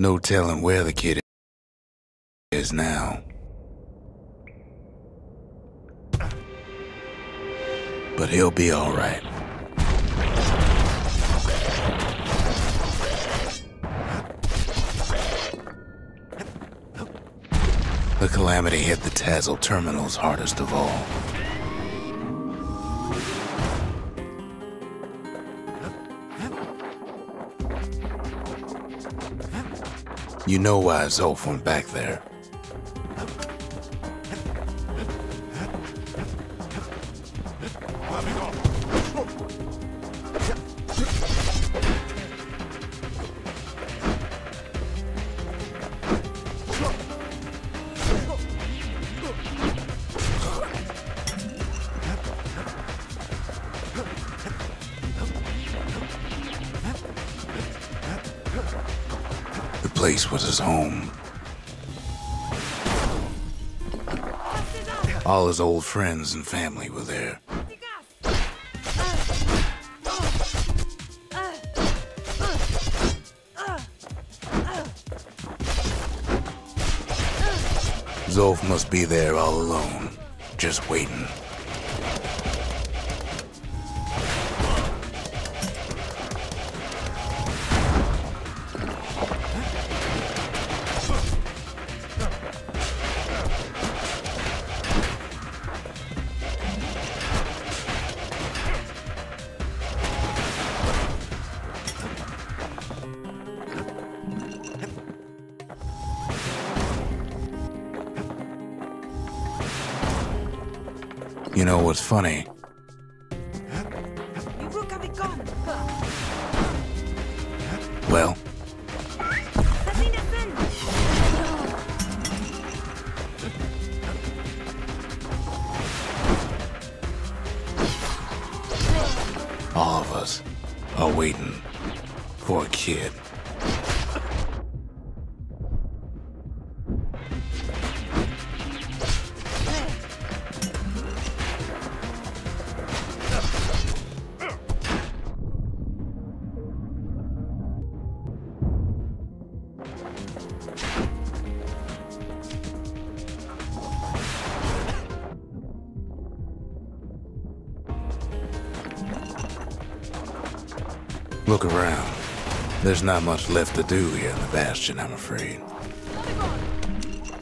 No telling where the kid is now. But he'll be all right. The calamity hit the Tazzle terminals hardest of all. You know why Zulf went back there. The place was his home. All his old friends and family were there. Zulf must be there all alone, just waiting. You know what's funny? Well, all of us are waiting for a kid. Look around. There's not much left to do here in the Bastion, I'm afraid.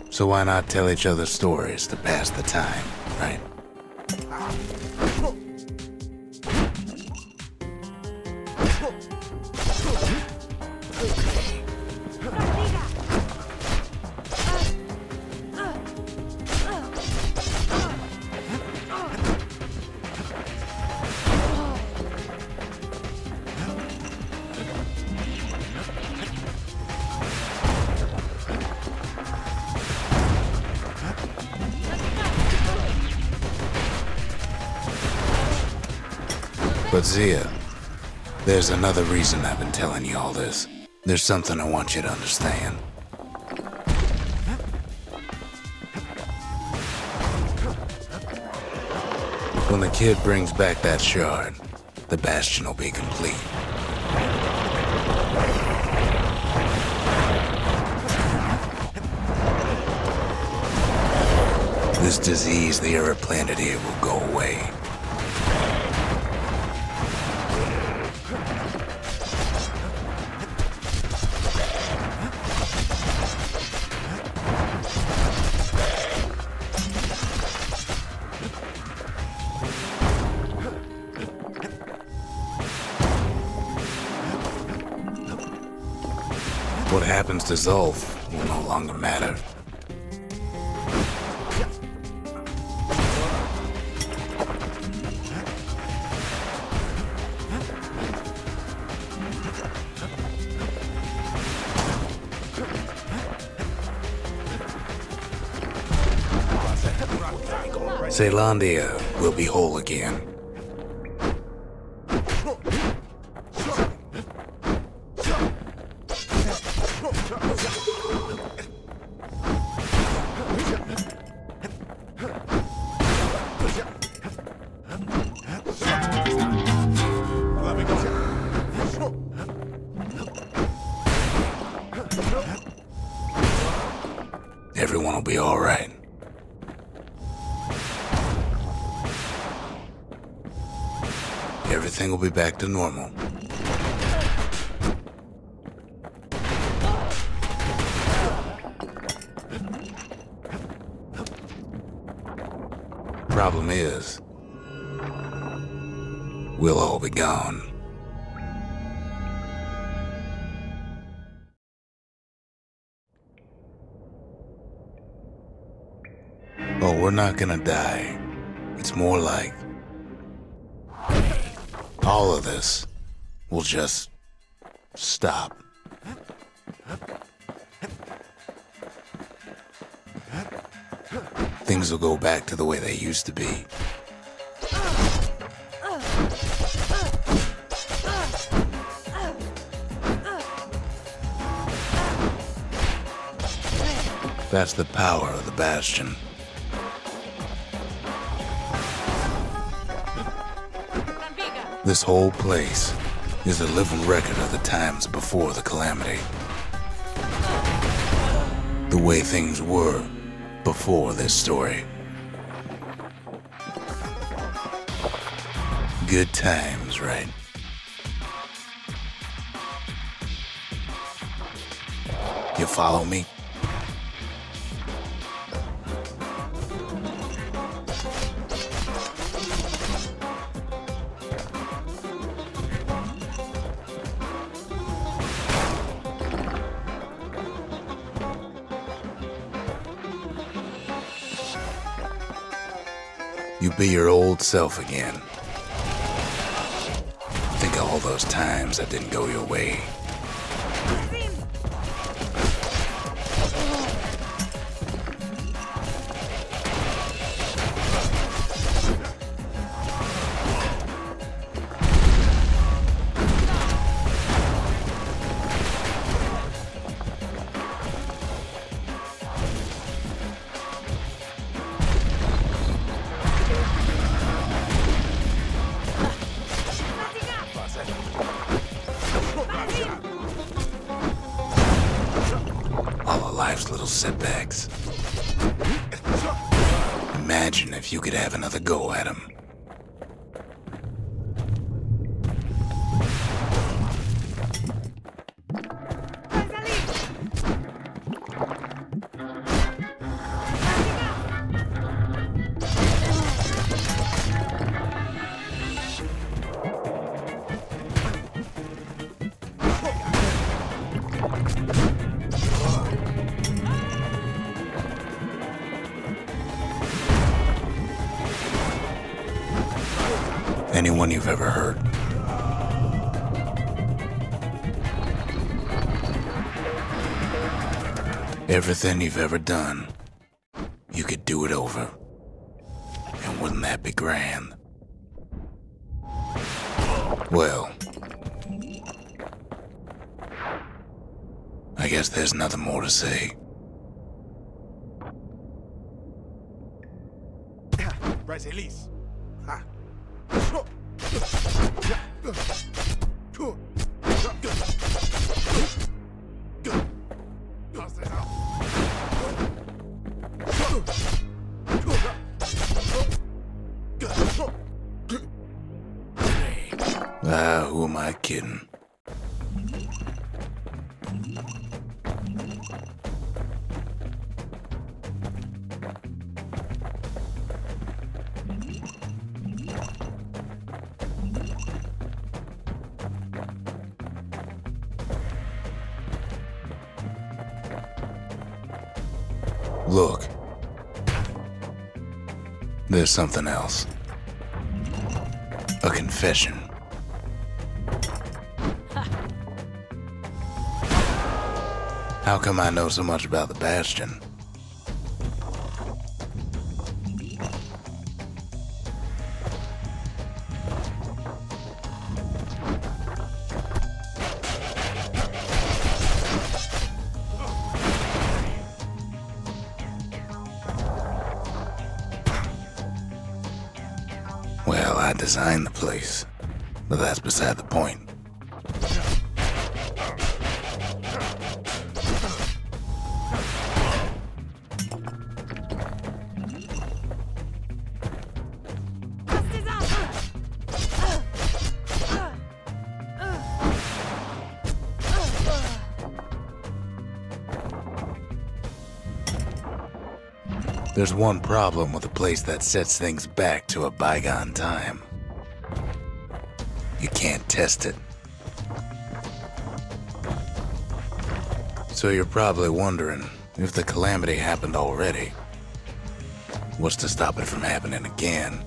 So why not tell each other stories to pass the time, right? But Zia, there's another reason I've been telling you all this. There's something I want you to understand. When the kid brings back that shard, the Bastion will be complete. This disease the Earth planted here will go away. What happens to Zulf will no longer matter. Zealandia will be whole again. Everyone will be all right. Everything will be back to normal. Problem is, we'll all be gone. Oh, we're not gonna die. It's more like all of this will just stop. Things will go back to the way they used to be. That's the power of the Bastion. This whole place is a living record of the times before the calamity. The way things were before this story. Good times, right? You follow me? You be your old self again. Think of all those times that didn't go your way. Life's little setbacks. Imagine if you could have another go at them. Anyone you've ever hurt. Everything you've ever done, you could do it over. And wouldn't that be grand? Well, I guess there's nothing more to say. Release. Who am I kidding? Look, there's something else. A confession. How come I know so much about the Bastion? Well, I designed the place, but that's beside the point. There's one problem with a place that sets things back to a bygone time. You can't test it. So you're probably wondering if the calamity happened already. What's to stop it from happening again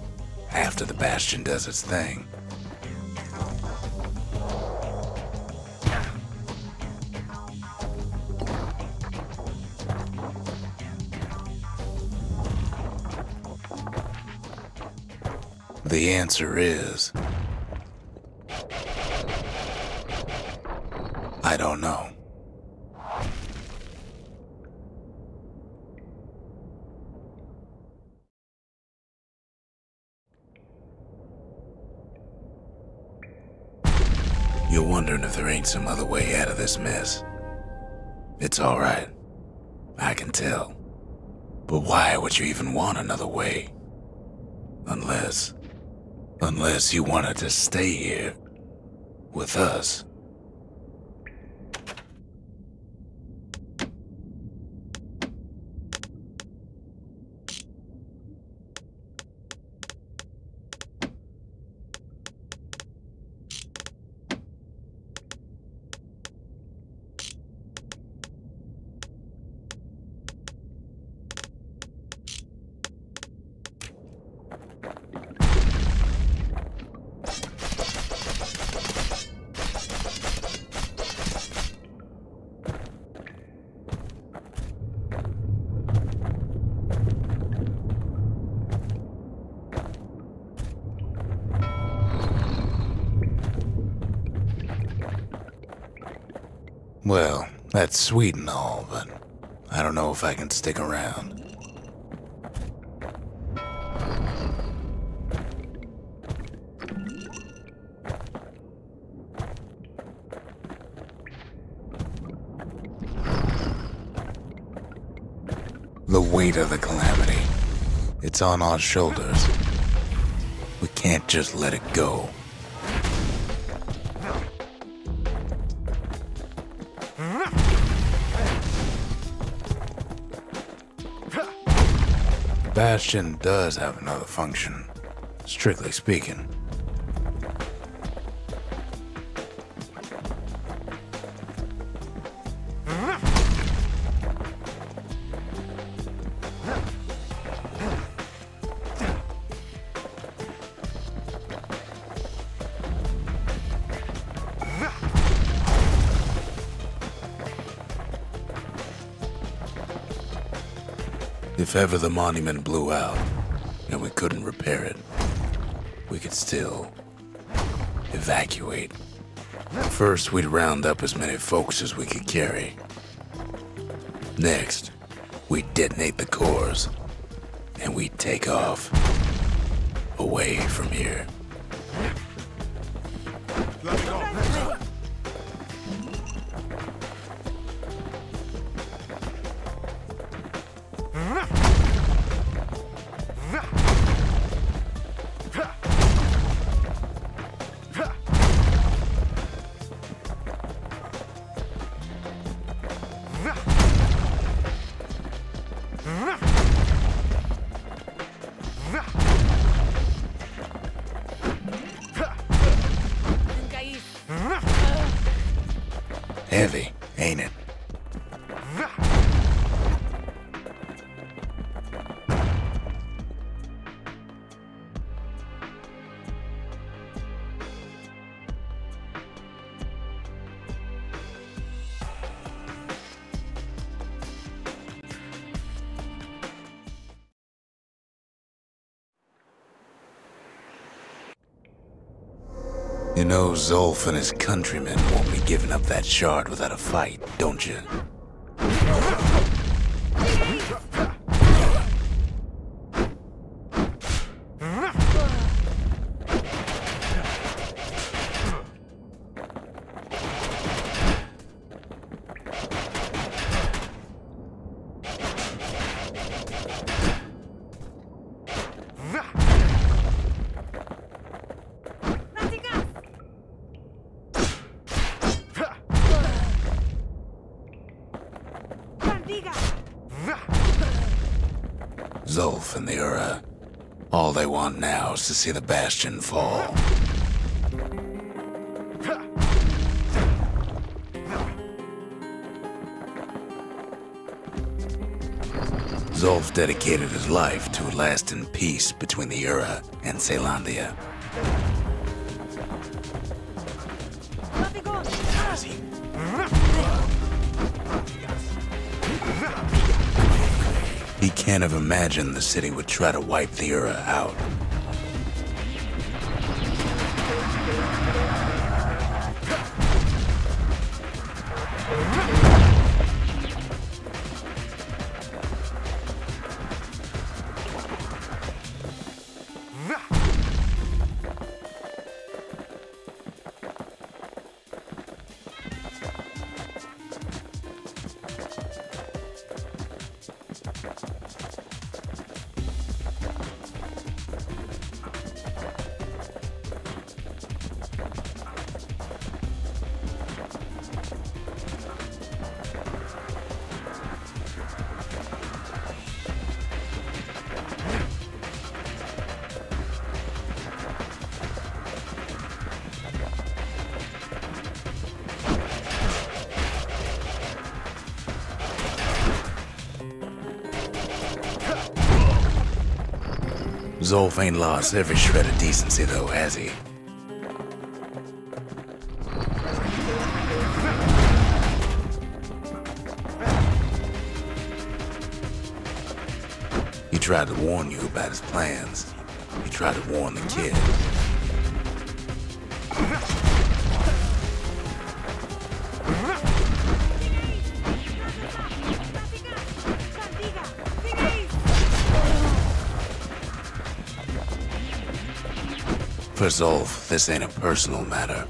after the Bastion does its thing? The answer is... I don't know. You're wondering if there ain't some other way out of this mess. It's alright. I can tell. But why would you even want another way? Unless you wanted to stay here with us. Well, that's sweet and all, but I don't know if I can stick around. The weight of the calamity, it's on our shoulders. We can't just let it go. Bastion does have another function, strictly speaking. If ever the monument blew out and we couldn't repair it, we could still evacuate. First, we'd round up as many folks as we could carry. Next, we'd detonate the cores and we'd take off away from here. Let's go. Heavy, ain't it? You know Zulf and his countrymen won't be giving up that shard without a fight, don't you? Zulf and the Ura. All they want now is to see the Bastion fall. Zulf dedicated his life to a lasting peace between the Ura and Zealandia. He can't have imagined the city would try to wipe the Ura out. Zulf ain't lost every shred of decency though, has he? He tried to warn you about his plans. He tried to warn the kid. For Zulf, this ain't a personal matter.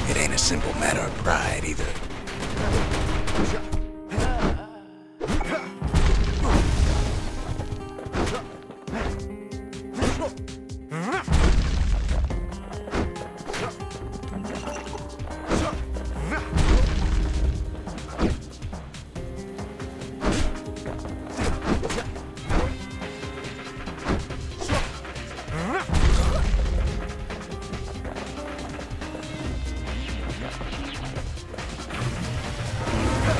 It ain't a simple matter of pride either.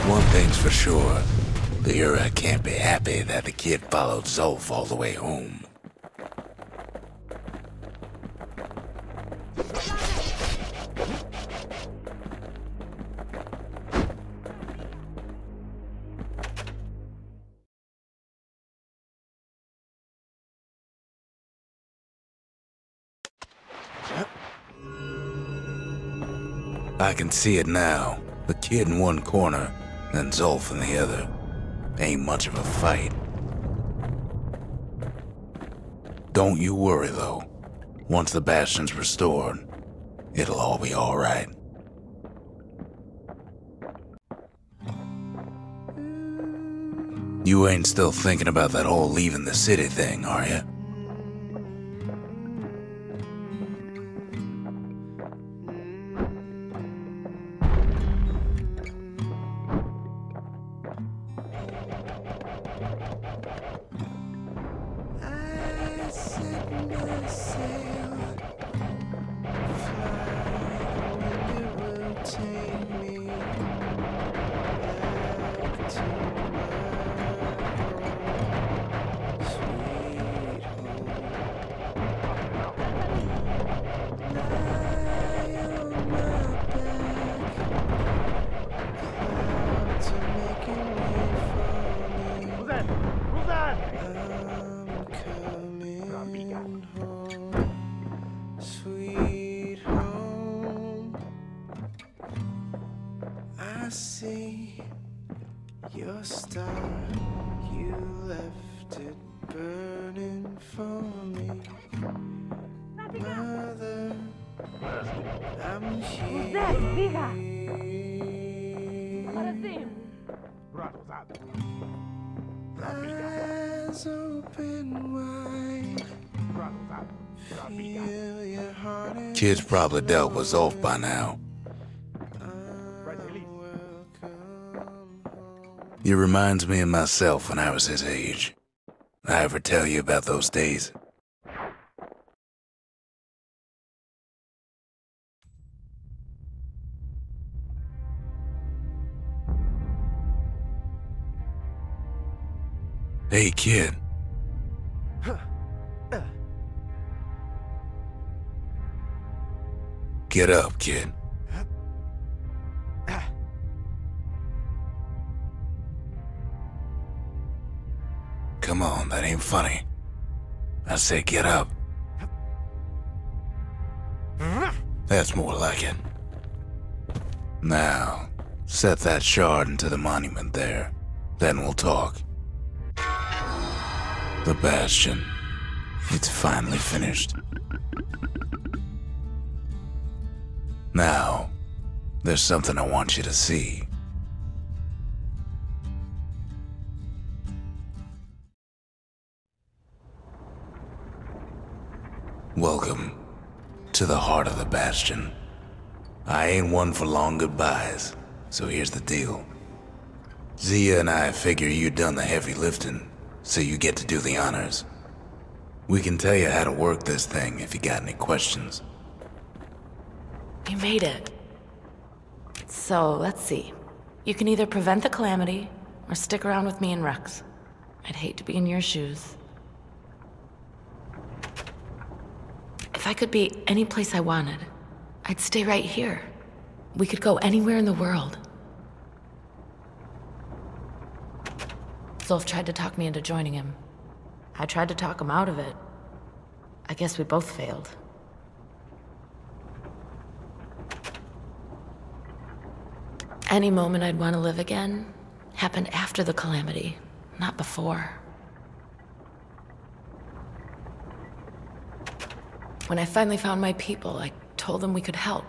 One thing's for sure, the Ura can't be happy that the kid followed Zulf all the way home. I can see it now. The kid in one corner, and Zulf in the other. Ain't much of a fight. Don't you worry, though. Once the Bastion's restored, it'll all be alright. You ain't still thinking about that whole leaving the city thing, are you? See your star, you left it burning for me. Mother, I'm here. Eyes open wide. Feel your heart and Kid's probably dealt with Zulf by now. He reminds me of myself when I was his age. I ever tell you about those days? Hey, kid. Get up, kid. Come on, that ain't funny. I say get up. That's more like it. Now, set that shard into the monument there. Then we'll talk. The Bastion. It's finally finished. Now, there's something I want you to see. Welcome to the heart of the Bastion. I ain't one for long goodbyes, so here's the deal. Zia and I figure you done the heavy lifting, so you get to do the honors. We can tell you how to work this thing if you got any questions. You made it. So, let's see. You can either prevent the calamity, or stick around with me and Rex. I'd hate to be in your shoes. If I could be any place I wanted, I'd stay right here. We could go anywhere in the world. Zulf tried to talk me into joining him. I tried to talk him out of it. I guess we both failed. Any moment I'd want to live again happened after the calamity, not before. When I finally found my people, I told them we could help.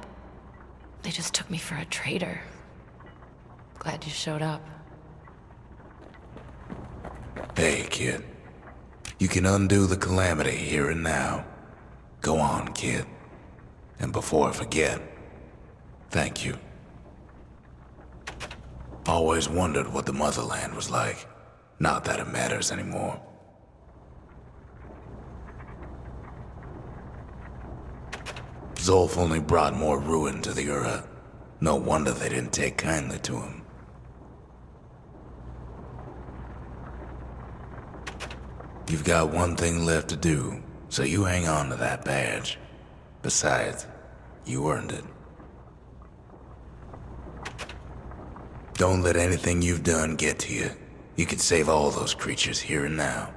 They just took me for a traitor. Glad you showed up. Hey, kid. You can undo the calamity here and now. Go on, kid. And before I forget, thank you. Always wondered what the motherland was like. Not that it matters anymore. Zulf only brought more ruin to the Ura. No wonder they didn't take kindly to him. You've got one thing left to do, so you hang on to that badge. Besides, you earned it. Don't let anything you've done get to you. You can save all those creatures here and now.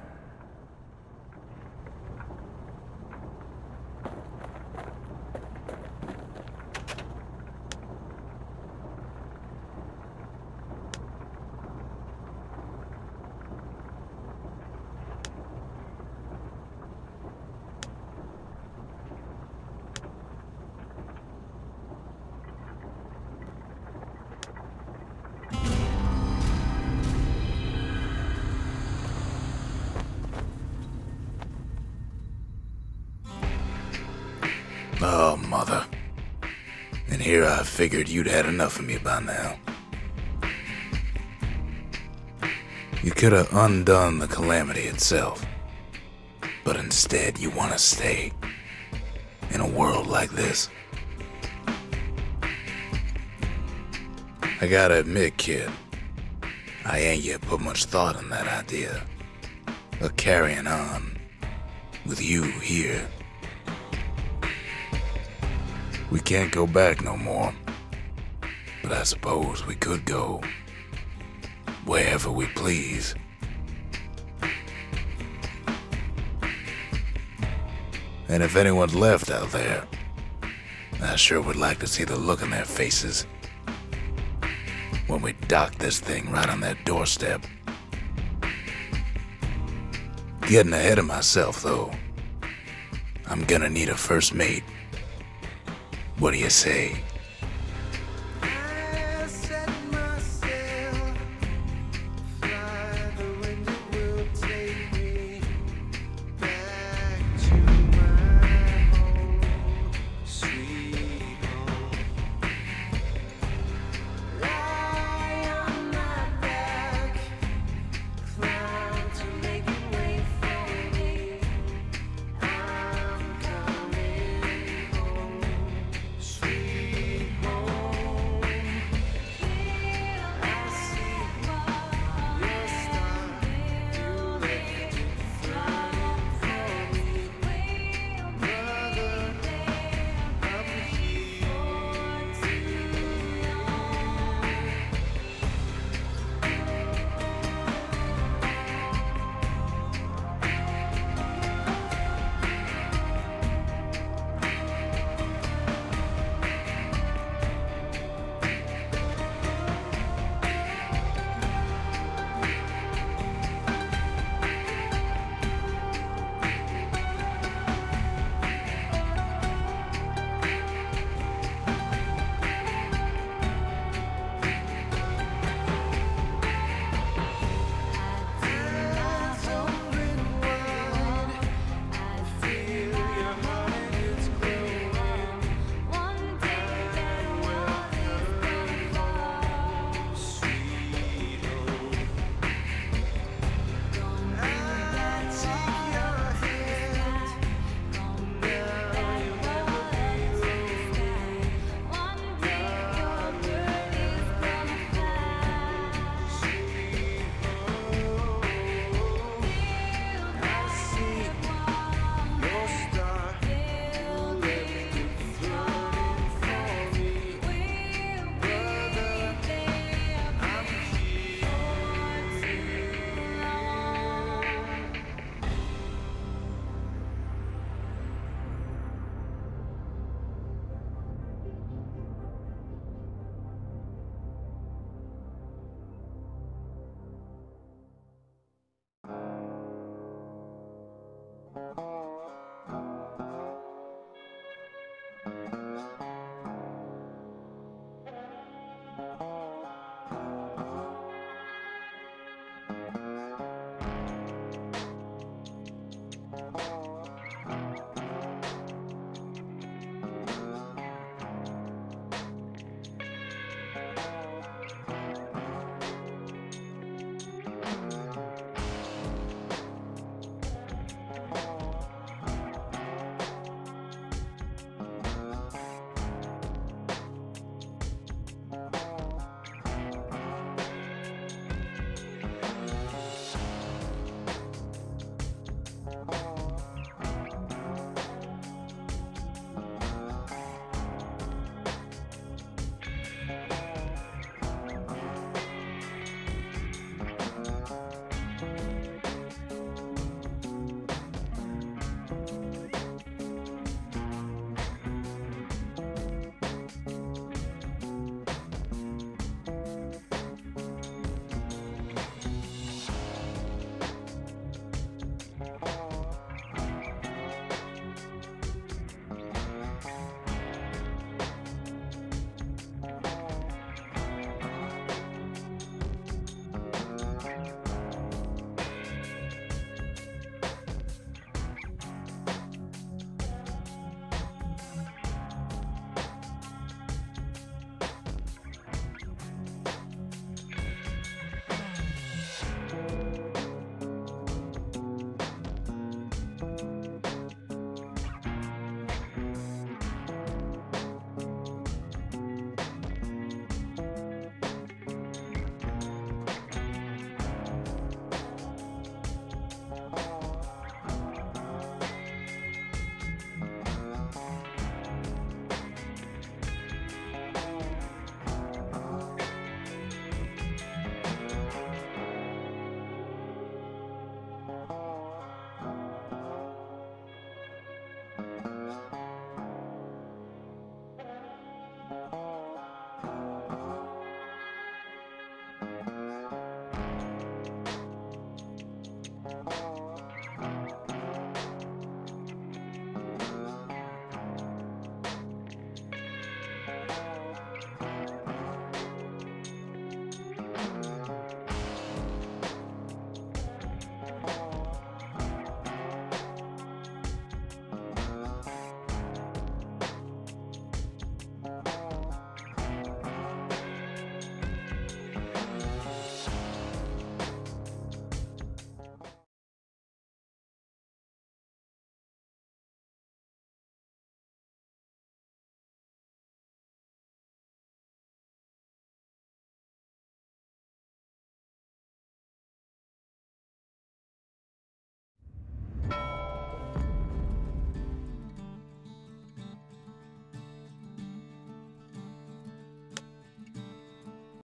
Oh, mother. And here I figured you'd had enough of me by now. You could have undone the calamity itself. But instead you want to stay. In a world like this. I gotta admit, kid, I ain't yet put much thought in that idea. Of carrying on. With you here. We can't go back no more. But I suppose we could go wherever we please. And if anyone's left out there, I sure would like to see the look on their faces when we dock this thing right on their doorstep. Getting ahead of myself, though. I'm gonna need a first mate. What do you say?